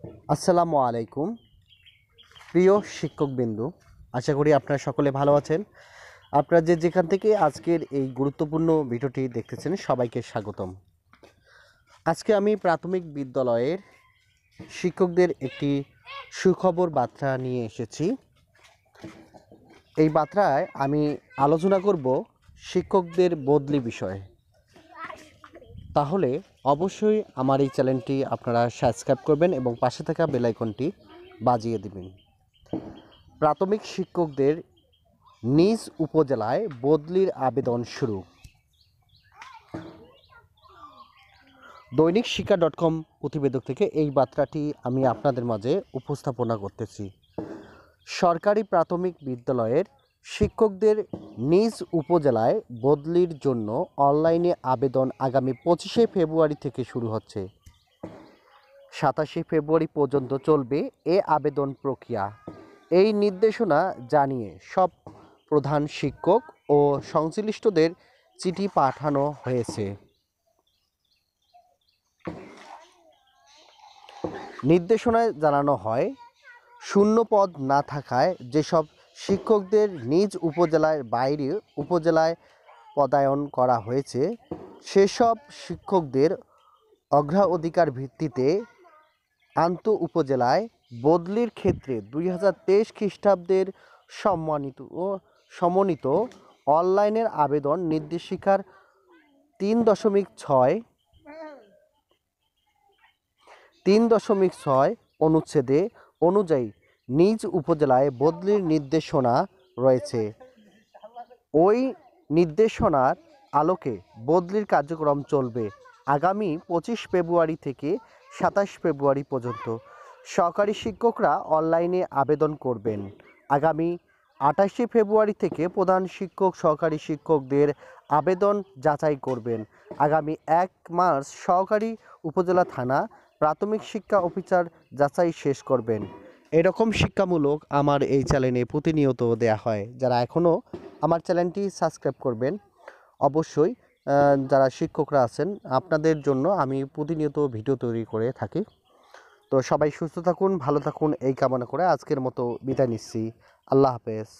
আসসালামু আলাইকুম প্রিয় শিক্ষকবৃন্দ, আশা করি আপনারা সকলে ভালো আছেন। আপনারা যেখান থেকে আজকের এই গুরুত্বপূর্ণ ভিডিওটি দেখতেছেন সবাইকে স্বাগতম। আজকে আমি প্রাথমিক বিদ্যালয়ের শিক্ষকদের একটি সুখবর বার্তা নিয়ে এসেছি। এই বার্তায় আমি আলোচনা করব শিক্ষকদের বদলি বিষয়ে। তাহলে অবশ্যই আমার এই চ্যানেলটি আপনারা সাবস্ক্রাইব করবেন এবং পাশে থাকা বেল আইকনটি বাজিয়ে দেবেন। প্রাথমিক শিক্ষকদের নিজ উপজেলায় বদলির আবেদন শুরু। দৈনিক শিক্ষা .com প্রতিবেদক থেকে এই বার্তাটি আমি আপনাদের মাঝে উপস্থাপনা করতেছি। সরকারি প্রাথমিক বিদ্যালয়ের শিক্ষকদের নিজ উপজেলায় বদলির জন্য অনলাইনে আবেদন আগামী 25শে ফেব্রুয়ারি থেকে শুরু হচ্ছে। 27শে ফেব্রুয়ারি পর্যন্ত চলবে এ আবেদন প্রক্রিয়া। এই নির্দেশনা জানিয়ে সব প্রধান শিক্ষক ও সংশ্লিষ্টদের চিঠি পাঠানো হয়েছে। নির্দেশনায় জানানো হয়, শূন্য পদ না থাকায় যেসব শিক্ষকদের নিজ উপজেলার বাইরে উপজেলায় পদায়ন করা হয়েছে সেসব শিক্ষকদের অগ্রাধিকার ভিত্তিতে আন্ত উপজেলায় বদলির ক্ষেত্রে 2023 খ্রিস্টাব্দের সমন্বিত অনলাইনের আবেদন নির্দেশিকার 3.6 অনুচ্ছেদে অনুযায়ী নিজ উপজেলায় বদলির নির্দেশনা রয়েছে। ওই নির্দেশনার আলোকে বদলির কার্যক্রম চলবে আগামী 25 ফেব্রুয়ারি থেকে 27 ফেব্রুয়ারি পর্যন্ত। সহকারী শিক্ষকরা অনলাইনে আবেদন করবেন। আগামী 28শে ফেব্রুয়ারি থেকে প্রধান শিক্ষক সহকারী শিক্ষকদের আবেদন যাচাই করবেন। আগামী 1 মার্চ সহকারী উপজেলা থানা প্রাথমিক শিক্ষা অফিসার যাচাই শেষ করবেন। এরকম শিক্ষামূলক আমার এই চ্যানেলে প্রতিনিয়ত দেয়া হয়। যারা এখনও আমার চ্যানেলটি সাবস্ক্রাইব করবেন, অবশ্যই যারা শিক্ষকরা আছেন আপনাদের জন্য আমি প্রতিনিয়ত ভিডিও তৈরি করে থাকি। তো সবাই সুস্থ থাকুন, ভালো থাকুন এই কামনা করে আজকের মতো বিদায় নিচ্ছি। আল্লাহ হাফেজ।